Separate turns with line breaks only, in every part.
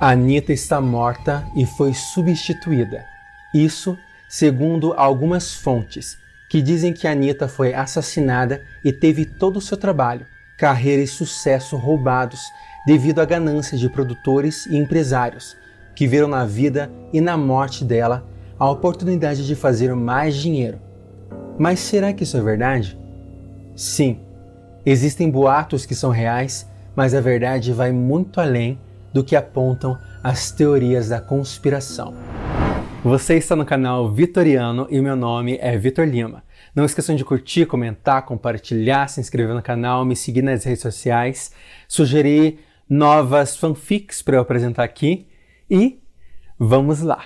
Anitta está morta e foi substituída. Isso segundo algumas fontes, que dizem que Anitta foi assassinada e teve todo o seu trabalho, carreira e sucesso roubados devido à ganância de produtores e empresários, que viram na vida e na morte dela a oportunidade de fazer mais dinheiro. Mas será que isso é verdade? Sim, existem boatos que são reais, mas a verdade vai muito além do que apontam as teorias da conspiração. Você está no canal Vitoriano e meu nome é Vitor Lima. Não esqueçam de curtir, comentar, compartilhar, se inscrever no canal, me seguir nas redes sociais, sugerir novas fanfics para eu apresentar aqui e vamos lá!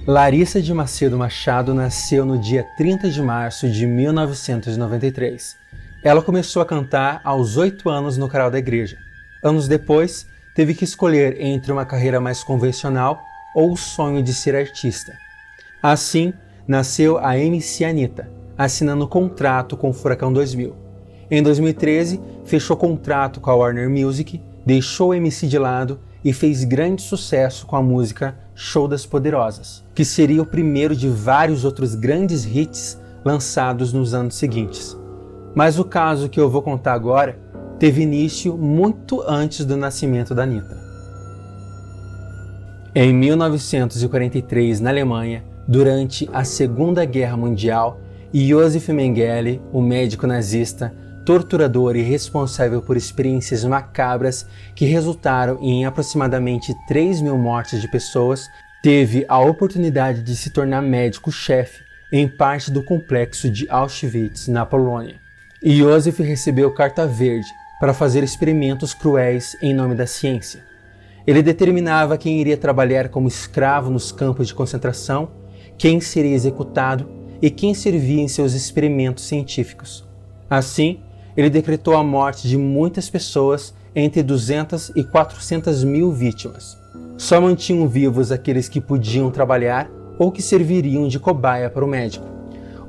Larissa de Macedo Machado nasceu no dia 30 de março de 1993. Ela começou a cantar aos 8 anos no coral da igreja. Anos depois, teve que escolher entre uma carreira mais convencional ou o sonho de ser artista. Assim, nasceu a MC Anitta, assinando contrato com o Furacão 2000. Em 2013, fechou contrato com a Warner Music, deixou o MC de lado e fez grande sucesso com a música Show das Poderosas, que seria o primeiro de vários outros grandes hits lançados nos anos seguintes. Mas o caso que eu vou contar agora teve início muito antes do nascimento da Anitta. Em 1943, na Alemanha, durante a Segunda Guerra Mundial, Josef Mengele, o médico nazista, torturador e responsável por experiências macabras que resultaram em aproximadamente 3.000 mortes de pessoas, teve a oportunidade de se tornar médico-chefe em parte do complexo de Auschwitz, na Polônia. Josef recebeu carta verde para fazer experimentos cruéis em nome da ciência. Ele determinava quem iria trabalhar como escravo nos campos de concentração, quem seria executado e quem servia em seus experimentos científicos. Assim, ele decretou a morte de muitas pessoas, entre 200 e 400 mil vítimas. Só mantinham vivos aqueles que podiam trabalhar ou que serviriam de cobaia para o médico.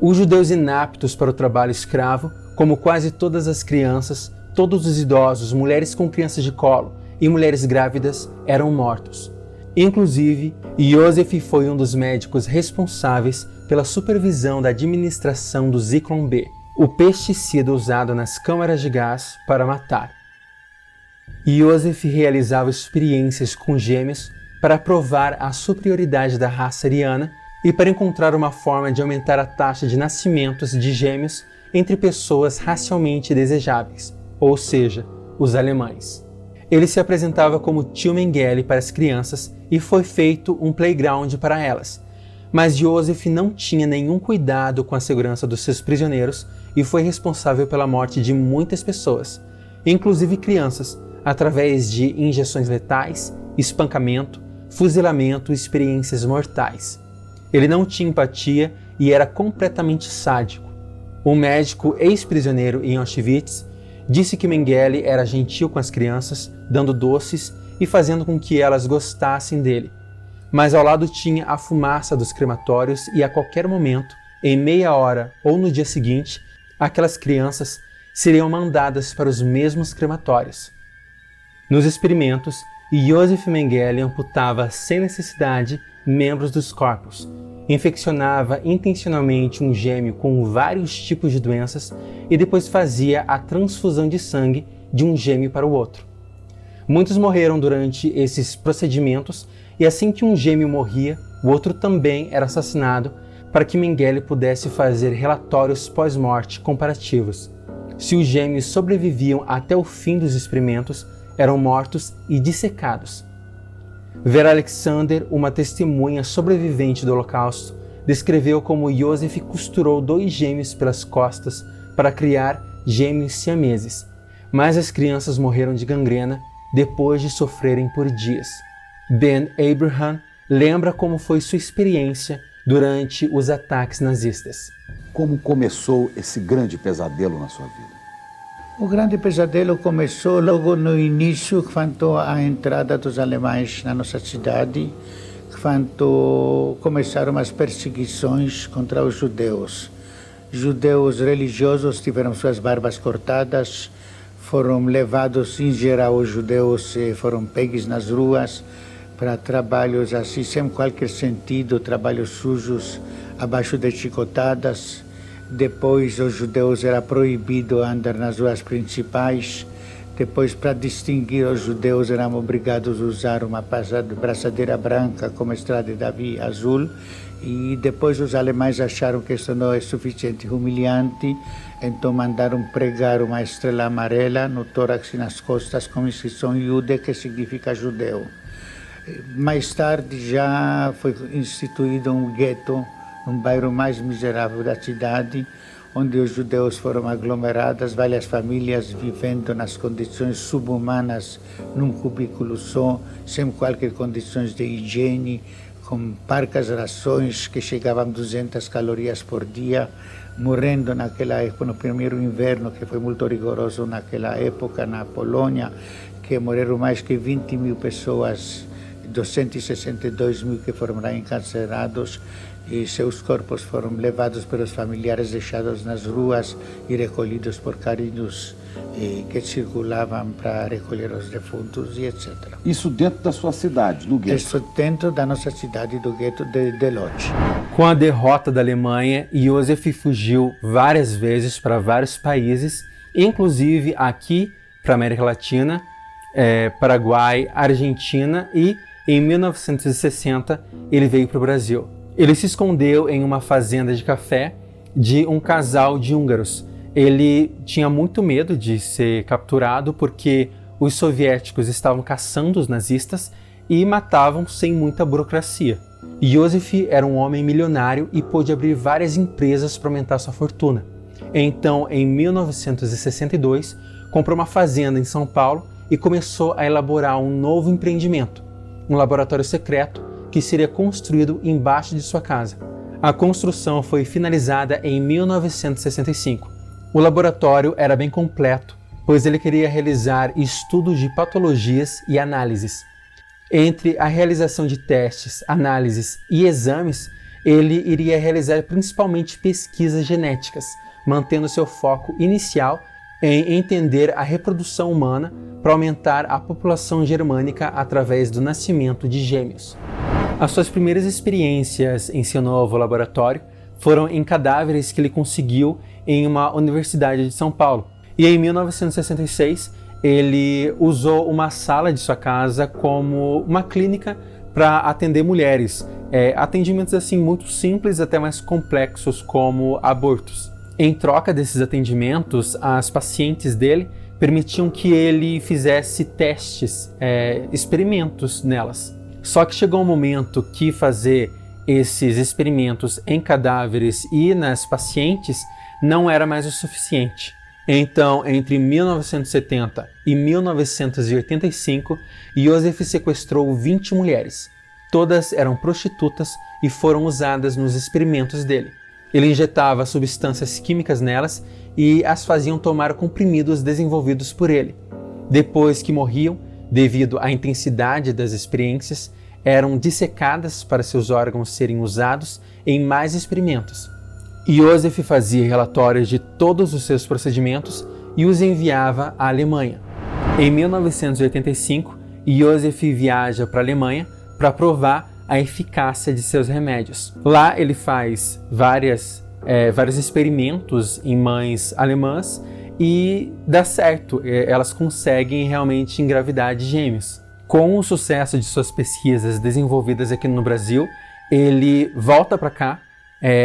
Os judeus inaptos para o trabalho escravo, como quase todas as crianças, todos os idosos, mulheres com crianças de colo e mulheres grávidas eram mortos. Inclusive, Josef foi um dos médicos responsáveis pela supervisão da administração do Zyklon B, o pesticida usado nas câmaras de gás para matar. Josef realizava experiências com gêmeos para provar a superioridade da raça ariana e para encontrar uma forma de aumentar a taxa de nascimentos de gêmeos entre pessoas racialmente desejáveis, ou seja, os alemães. Ele se apresentava como tio Mengele para as crianças e foi feito um playground para elas. Mas Josef não tinha nenhum cuidado com a segurança dos seus prisioneiros e foi responsável pela morte de muitas pessoas, inclusive crianças, através de injeções letais, espancamento, fuzilamento e experiências mortais. Ele não tinha empatia e era completamente sádico. Um médico ex-prisioneiro em Auschwitz disse que Mengele era gentil com as crianças, dando doces e fazendo com que elas gostassem dele. Mas ao lado tinha a fumaça dos crematórios e a qualquer momento, em meia hora ou no dia seguinte, aquelas crianças seriam mandadas para os mesmos crematórios. Nos experimentos, Josef Mengele amputava sem necessidade membros dos corpos, infeccionava intencionalmente um gêmeo com vários tipos de doenças e depois fazia a transfusão de sangue de um gêmeo para o outro. Muitos morreram durante esses procedimentos e assim que um gêmeo morria, o outro também era assassinado para que Mengele pudesse fazer relatórios pós-morte comparativos. Se os gêmeos sobreviviam até o fim dos experimentos, eram mortos e dissecados. Vera Alexander, uma testemunha sobrevivente do Holocausto, descreveu como Josef costurou 2 gêmeos pelas costas para criar gêmeos siameses, mas as crianças morreram de gangrena depois de sofrerem por dias. Ben Abraham lembra como foi sua experiência durante os ataques nazistas.
Como começou esse grande pesadelo na sua vida?
O grande pesadelo começou logo no início, quando a entrada dos alemães na nossa cidade, quando começaram as perseguições contra os judeus. Judeus religiosos tiveram suas barbas cortadas, foram levados, em geral, os judeus foram pegos nas ruas para trabalhos assim, sem qualquer sentido, trabalhos sujos, abaixo de chicotadas. Depois, os judeus era proibido andar nas ruas principais. Depois, para distinguir os judeus, eram obrigados a usar uma braçadeira branca como estrada de Davi azul. E depois os alemães acharam que isso não é suficiente, humilhante, então mandaram pregar uma estrela amarela no tórax e nas costas com a inscrição Jude, que significa judeu. Mais tarde já foi instituído um gueto, um bairro mais miserável da cidade, onde os judeus foram aglomerados, várias famílias vivendo nas condições subhumanas, num cubículo só, sem qualquer condições de higiene, com parcas rações que chegavam a 200 calorias por dia, morrendo naquela época, no primeiro inverno, que foi muito rigoroso naquela época, na Polônia, que morreram mais que 20 mil pessoas, 262 mil que foram lá encarcerados, e seus corpos foram levados pelos familiares, deixados nas ruas e recolhidos por carrinhos que circulavam para recolher os defuntos e etc.
Isso dentro da sua cidade, no gueto?
Isso dentro da nossa cidade do gueto de Lodz.
Com a derrota da Alemanha, Józef fugiu várias vezes para vários países, inclusive aqui para a América Latina, Paraguai, Argentina, e em 1960 ele veio para o Brasil. Ele se escondeu em uma fazenda de café de um casal de húngaros. Ele tinha muito medo de ser capturado porque os soviéticos estavam caçando os nazistas e matavam sem muita burocracia. Józef era um homem milionário e pôde abrir várias empresas para aumentar sua fortuna. Então, em 1962, comprou uma fazenda em São Paulo e começou a elaborar um novo empreendimento, um laboratório secreto que seria construído embaixo de sua casa. A construção foi finalizada em 1965. O laboratório era bem completo, pois ele queria realizar estudos de patologias e análises. Entre a realização de testes, análises e exames, ele iria realizar principalmente pesquisas genéticas, mantendo seu foco inicial em entender a reprodução humana para aumentar a população germânica através do nascimento de gêmeos. As suas primeiras experiências em seu novo laboratório foram em cadáveres que ele conseguiu em uma universidade de São Paulo. E em 1966, ele usou uma sala de sua casa como uma clínica para atender mulheres. Atendimentos assim muito simples, até mais complexos, como abortos. Em troca desses atendimentos, as pacientes dele permitiam que ele fizesse testes, experimentos nelas. Só que chegou um momento que fazer esses experimentos em cadáveres e nas pacientes não era mais o suficiente. Então, entre 1970 e 1985, Józef sequestrou 20 mulheres. Todas eram prostitutas e foram usadas nos experimentos dele. Ele injetava substâncias químicas nelas e as faziam tomar comprimidos desenvolvidos por ele. Depois que morriam, devido à intensidade das experiências, eram dissecadas para seus órgãos serem usados em mais experimentos. Józef fazia relatórios de todos os seus procedimentos e os enviava à Alemanha. Em 1985, Józef viaja para a Alemanha para provar a eficácia de seus remédios. Lá ele faz vários experimentos em mães alemãs e dá certo, elas conseguem realmente engravidar de gêmeos. Com o sucesso de suas pesquisas desenvolvidas aqui no Brasil, ele volta para cá,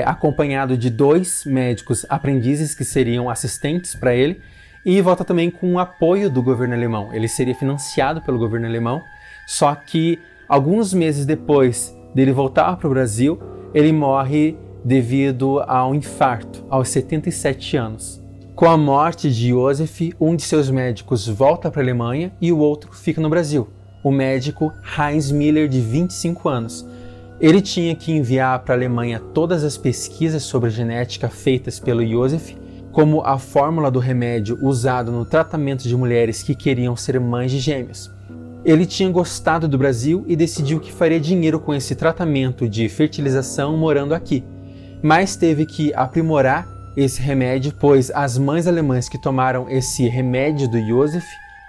acompanhado de 2 médicos aprendizes que seriam assistentes para ele, e volta também com o apoio do governo alemão. Ele seria financiado pelo governo alemão, só que alguns meses depois dele voltar para o Brasil, ele morre devido a um infarto, aos 77 anos. Com a morte de Józef, um de seus médicos volta para a Alemanha e o outro fica no Brasil, o médico Heinz Miller, de 25 anos. Ele tinha que enviar para a Alemanha todas as pesquisas sobre genética feitas pelo Józef, como a fórmula do remédio usado no tratamento de mulheres que queriam ser mães de gêmeos. Ele tinha gostado do Brasil e decidiu que faria dinheiro com esse tratamento de fertilização morando aqui, mas teve que aprimorar esse remédio, pois as mães alemãs que tomaram esse remédio do Joseph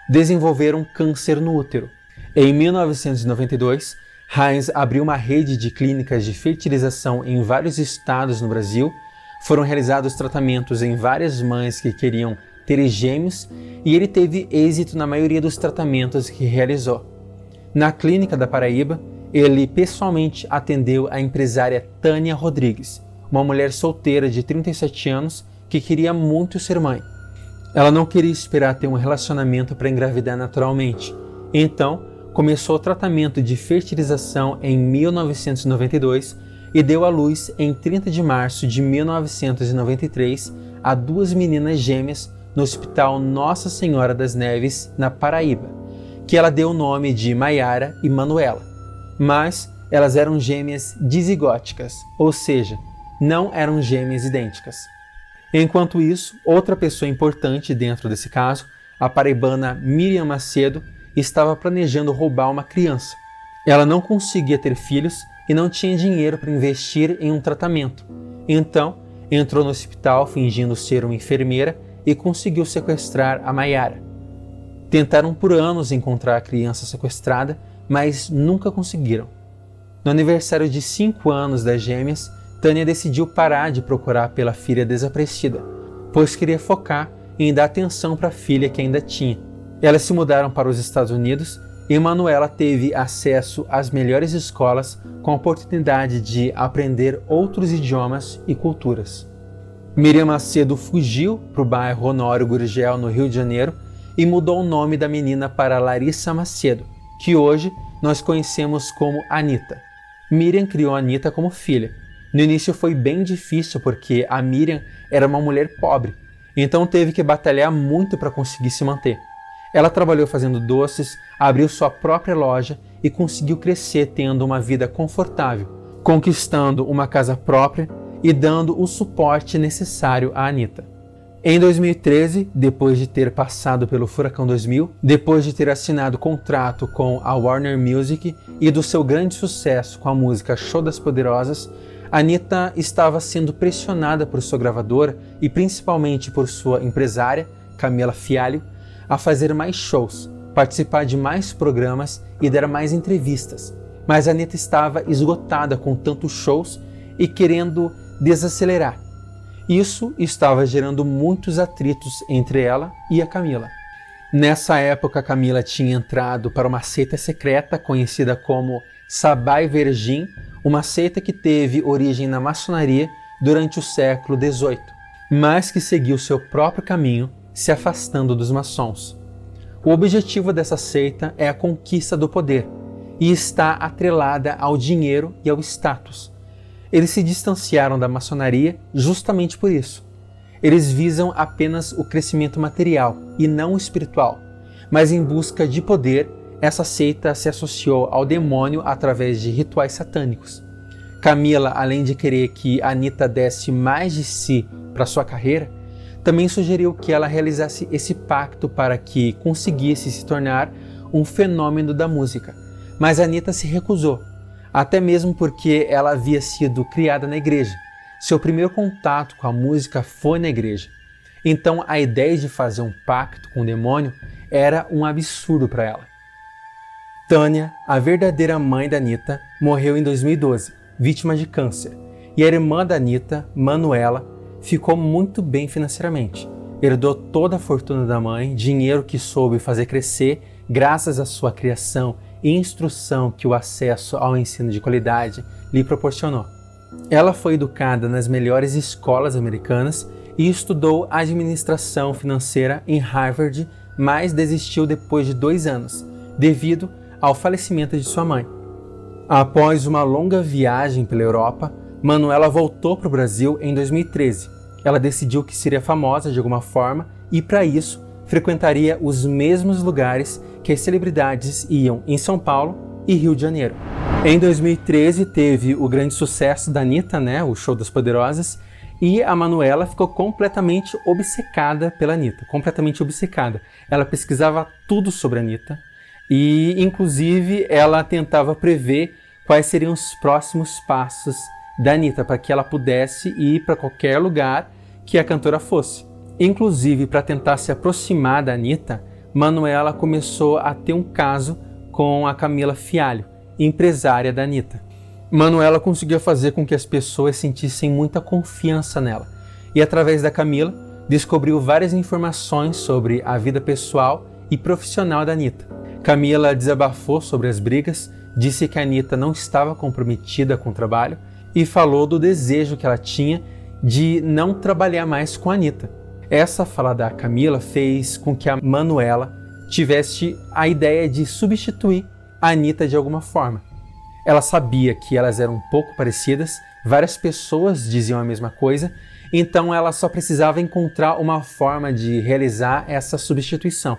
desenvolveram câncer no útero. Em 1992, Heinz abriu uma rede de clínicas de fertilização em vários estados no Brasil. Foram realizados tratamentos em várias mães que queriam ter gêmeos e ele teve êxito na maioria dos tratamentos que realizou. Na clínica da Paraíba, ele pessoalmente atendeu a empresária Tânia Rodrigues, uma mulher solteira de 37 anos que queria muito ser mãe. Ela não queria esperar ter um relacionamento para engravidar naturalmente, então começou o tratamento de fertilização em 1992 e deu à luz em 30 de março de 1993 a 2 meninas gêmeas no Hospital Nossa Senhora das Neves, na Paraíba, que ela deu o nome de Maiara e Manuela. Mas elas eram gêmeas dizigóticas, ou seja, não eram gêmeas idênticas. Enquanto isso, outra pessoa importante dentro desse caso, a paraibana Miriam Macedo, estava planejando roubar uma criança. Ela não conseguia ter filhos e não tinha dinheiro para investir em um tratamento. Então, entrou no hospital fingindo ser uma enfermeira e conseguiu sequestrar a Maiara. Tentaram por anos encontrar a criança sequestrada, mas nunca conseguiram. No aniversário de 5 anos das gêmeas, Tânia decidiu parar de procurar pela filha desaparecida, pois queria focar em dar atenção para a filha que ainda tinha. Elas se mudaram para os Estados Unidos e Manuela teve acesso às melhores escolas com a oportunidade de aprender outros idiomas e culturas. Miriam Macedo fugiu para o bairro Honório Gurgel, no Rio de Janeiro, e mudou o nome da menina para Larissa Macedo, que hoje nós conhecemos como Anitta. Miriam criou a Anitta como filha. No início foi bem difícil porque a Miriam era uma mulher pobre, então teve que batalhar muito para conseguir se manter. Ela trabalhou fazendo doces, abriu sua própria loja e conseguiu crescer tendo uma vida confortável, conquistando uma casa própria e dando o suporte necessário à Anitta. Em 2013, depois de ter passado pelo Furacão 2000, depois de ter assinado contrato com a Warner Music e do seu grande sucesso com a música Show das Poderosas, Anitta estava sendo pressionada por sua gravadora e principalmente por sua empresária, Camila Fialho, a fazer mais shows, participar de mais programas e dar mais entrevistas. Mas Anitta estava esgotada com tantos shows e querendo desacelerar. Isso estava gerando muitos atritos entre ela e a Camila. Nessa época, a Camila tinha entrado para uma seita secreta conhecida como Sabai Verjin, uma seita que teve origem na maçonaria durante o século XVIII, mas que seguiu seu próprio caminho, se afastando dos maçons. O objetivo dessa seita é a conquista do poder e está atrelada ao dinheiro e ao status. Eles se distanciaram da maçonaria justamente por isso. Eles visam apenas o crescimento material e não o espiritual, mas em busca de poder, essa seita se associou ao demônio através de rituais satânicos. Camila, além de querer que Anitta desse mais de si para sua carreira, também sugeriu que ela realizasse esse pacto para que conseguisse se tornar um fenômeno da música, mas Anitta se recusou, até mesmo porque ela havia sido criada na igreja. Seu primeiro contato com a música foi na igreja. Então a ideia de fazer um pacto com o demônio era um absurdo para ela. Tânia, a verdadeira mãe da Anitta, morreu em 2012, vítima de câncer, e a irmã da Anitta, Manuela, ficou muito bem financeiramente. Herdou toda a fortuna da mãe, dinheiro que soube fazer crescer graças à sua criação e instrução que o acesso ao ensino de qualidade lhe proporcionou. Ela foi educada nas melhores escolas americanas e estudou administração financeira em Harvard, mas desistiu depois de 2 anos, devido ao falecimento de sua mãe. Após uma longa viagem pela Europa, Manuela voltou para o Brasil em 2013. Ela decidiu que seria famosa de alguma forma e, para isso, frequentaria os mesmos lugares que as celebridades iam em São Paulo e Rio de Janeiro. Em 2013 teve o grande sucesso da Anitta, o Show das Poderosas, e a Manuela ficou completamente obcecada pela Anitta, completamente obcecada. Ela pesquisava tudo sobre a Anitta, E, inclusive, ela tentava prever quais seriam os próximos passos da Anitta, para que ela pudesse ir para qualquer lugar que a cantora fosse. Inclusive, para tentar se aproximar da Anitta, Manuela começou a ter um caso com a Camila Fialho, empresária da Anitta. Manuela conseguia fazer com que as pessoas sentissem muita confiança nela. E através da Camila, descobriu várias informações sobre a vida pessoal e profissional da Anitta. Camila desabafou sobre as brigas, disse que a Anitta não estava comprometida com o trabalho e falou do desejo que ela tinha de não trabalhar mais com a Anitta. Essa fala da Camila fez com que a Manuela tivesse a ideia de substituir a Anitta de alguma forma. Ela sabia que elas eram um pouco parecidas, várias pessoas diziam a mesma coisa, então ela só precisava encontrar uma forma de realizar essa substituição.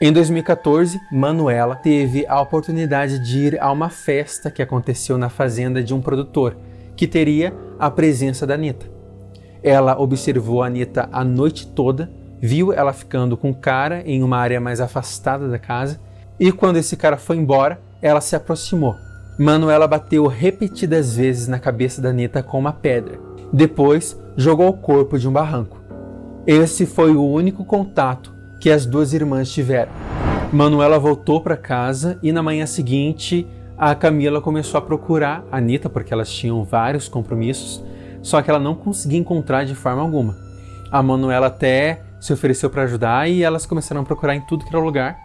Em 2014, Manuela teve a oportunidade de ir a uma festa que aconteceu na fazenda de um produtor, que teria a presença da Anitta. Ela observou a Anitta a noite toda, viu ela ficando com um cara em uma área mais afastada da casa, e quando esse cara foi embora, ela se aproximou. Manuela bateu repetidas vezes na cabeça da Anitta com uma pedra. Depois, jogou o corpo de um barranco. Esse foi o único contato que as duas irmãs tiveram. Manuela voltou para casa e na manhã seguinte, a Camila começou a procurar a Anitta, porque elas tinham vários compromissos, só que ela não conseguia encontrar de forma alguma. A Manuela até se ofereceu para ajudar e elas começaram a procurar em tudo que era lugar,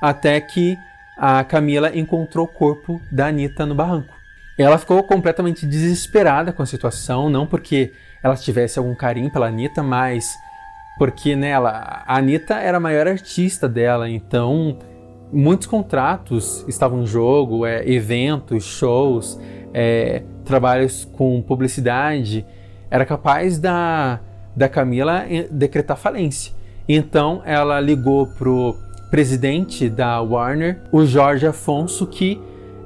até que a Camila encontrou o corpo da Anitta no barranco. Ela ficou completamente desesperada com a situação, não porque ela tivesse algum carinho pela Anitta, mas porque a Anitta era a maior artista dela, então muitos contratos estavam em jogo, eventos, shows, trabalhos com publicidade. Era capaz da Camila decretar falência. Então ela ligou pro presidente da Warner, o Jorge Afonso, que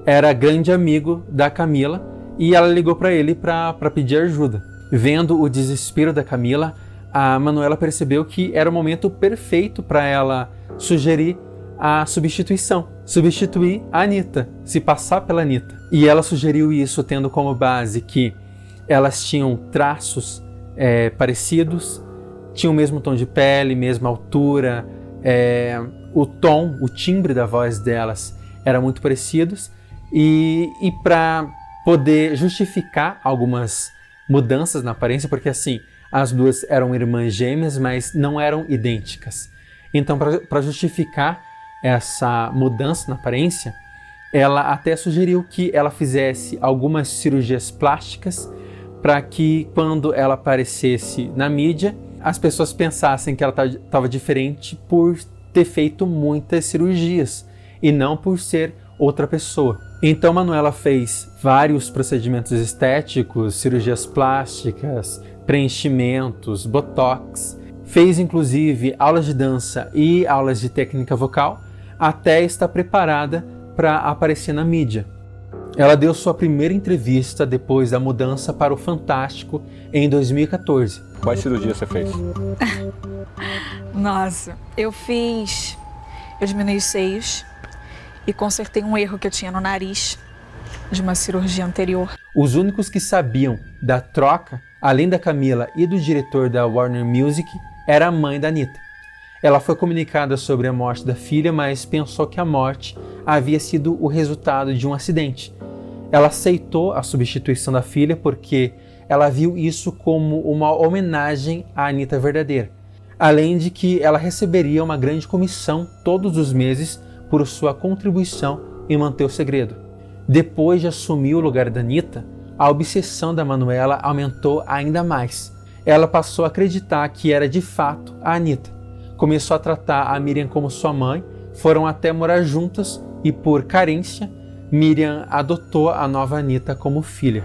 era grande amigo da Camila, e ela ligou para ele para pedir ajuda. Vendo o desespero da Camila, a Manuela percebeu que era o momento perfeito para ela sugerir a substituição, substituir a Anitta, se passar pela Anitta. E ela sugeriu isso tendo como base que elas tinham traços parecidos, tinham o mesmo tom de pele, mesma altura, o tom, o timbre da voz delas era muito parecidos, e para poder justificar algumas mudanças na aparência, porque assim, as duas eram irmãs gêmeas, mas não eram idênticas. Então, para justificar essa mudança na aparência, ela até sugeriu que ela fizesse algumas cirurgias plásticas para que, quando ela aparecesse na mídia, as pessoas pensassem que ela estava diferente por ter feito muitas cirurgias e não por ser outra pessoa. Então Manuela fez vários procedimentos estéticos, cirurgias plásticas, preenchimentos, botox, fez inclusive aulas de dança e aulas de técnica vocal, até estar preparada para aparecer na mídia. Ela deu sua primeira entrevista depois da mudança para o Fantástico em 2014.
Quais cirurgias você fez?
Nossa, eu diminuí os seios e consertei um erro que eu tinha no nariz de uma cirurgia anterior.
Os únicos que sabiam da troca, além da Camila e do diretor da Warner Music, era a mãe da Anitta. Ela foi comunicada sobre a morte da filha, mas pensou que a morte havia sido o resultado de um acidente. Ela aceitou a substituição da filha porque ela viu isso como uma homenagem à Anitta verdadeira, além de que ela receberia uma grande comissão todos os meses por sua contribuição em manter o segredo. Depois de assumir o lugar da Anitta, a obsessão da Manuela aumentou ainda mais. Ela passou a acreditar que era de fato a Anitta. Começou a tratar a Miriam como sua mãe, foram até morar juntas e, por carência, Miriam adotou a nova Anitta como filha.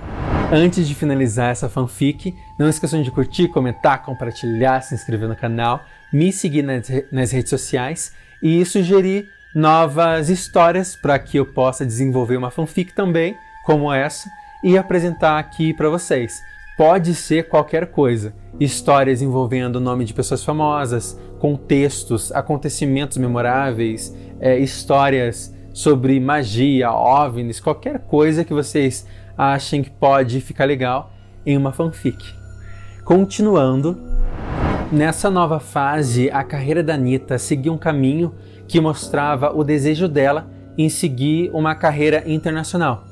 Antes de finalizar essa fanfic, não esqueçam de curtir, comentar, compartilhar, se inscrever no canal, me seguir nas redes sociais e sugerir novas histórias para que eu possa desenvolver uma fanfic também, como essa, e apresentar aqui para vocês. Pode ser qualquer coisa, histórias envolvendo o nome de pessoas famosas, contextos, acontecimentos memoráveis, histórias sobre magia, OVNIs, qualquer coisa que vocês achem que pode ficar legal em uma fanfic. Continuando, nessa nova fase, a carreira da Anitta seguiu um caminho que mostrava o desejo dela em seguir uma carreira internacional.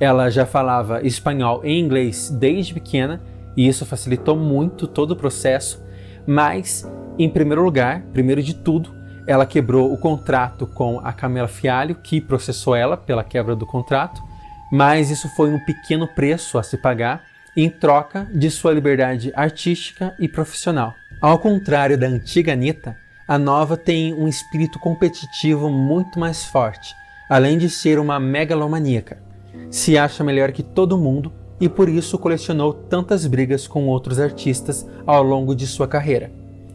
Ela já falava espanhol e inglês desde pequena e isso facilitou muito todo o processo, mas, em primeiro lugar, primeiro de tudo, ela quebrou o contrato com a Camila Fialho, que processou ela pela quebra do contrato, mas isso foi um pequeno preço a se pagar em troca de sua liberdade artística e profissional. Ao contrário da antiga Anitta, a nova tem um espírito competitivo muito mais forte, além de ser uma megalomaníaca. Se acha melhor que todo mundo e por isso colecionou tantas brigas com outros artistas ao longo de sua carreira.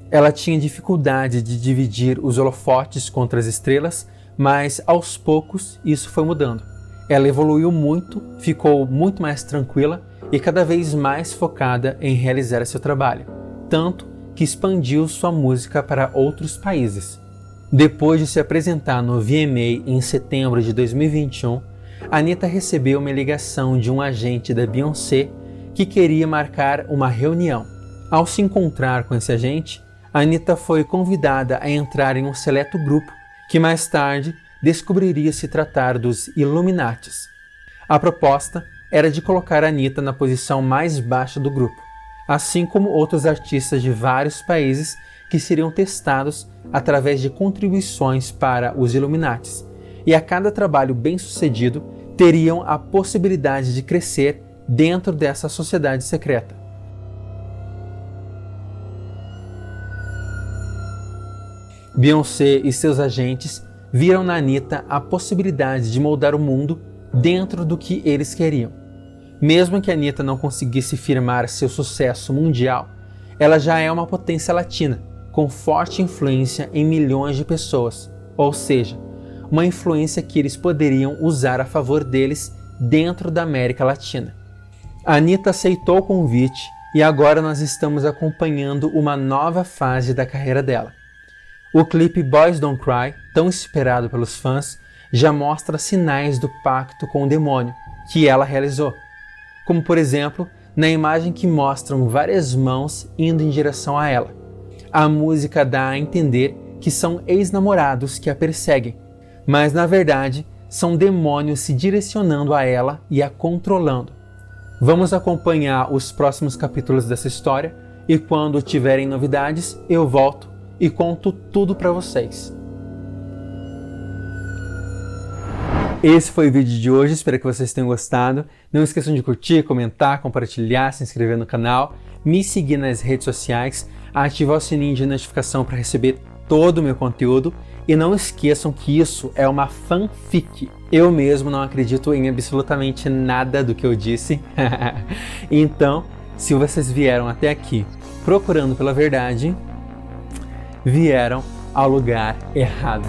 Ela tinha dificuldade de dividir os holofotes contra as estrelas, mas aos poucos isso foi mudando. Ela evoluiu muito, ficou muito mais tranquila e cada vez mais focada em realizar seu trabalho, tanto que expandiu sua música para outros países. Depois de se apresentar no VMA em setembro de 2021, Anitta recebeu uma ligação de um agente da Beyoncé que queria marcar uma reunião. Ao se encontrar com esse agente, Anitta foi convidada a entrar em um seleto grupo que mais tarde descobriria se tratar dos Illuminatis. A proposta era de colocar Anitta na posição mais baixa do grupo, assim como outros artistas de vários países que seriam testados através de contribuições para os Illuminatis, e a cada trabalho bem-sucedido teriam a possibilidade de crescer dentro dessa sociedade secreta. Beyoncé e seus agentes viram na Anitta a possibilidade de moldar o mundo dentro do que eles queriam. Mesmo que a Anitta não conseguisse firmar seu sucesso mundial, ela já é uma potência latina, com forte influência em milhões de pessoas, ou seja, uma influência que eles poderiam usar a favor deles dentro da América Latina. A Anitta aceitou o convite e agora nós estamos acompanhando uma nova fase da carreira dela. O clipe Boys Don't Cry, tão esperado pelos fãs, já mostra sinais do pacto com o demônio que ela realizou, como por exemplo, na imagem que mostram várias mãos indo em direção a ela. A música dá a entender que são ex-namorados que a perseguem, mas na verdade são demônios se direcionando a ela e a controlando. Vamos acompanhar os próximos capítulos dessa história e quando tiverem novidades eu volto e conto tudo para vocês. Esse foi o vídeo de hoje, espero que vocês tenham gostado. Não esqueçam de curtir, comentar, compartilhar, se inscrever no canal, me seguir nas redes sociais, ativar o sininho de notificação para receber todo o meu conteúdo e não esqueçam que isso é uma fanfic. Eu mesmo não acredito em absolutamente nada do que eu disse. Então, se vocês vieram até aqui procurando pela verdade, vieram ao lugar errado.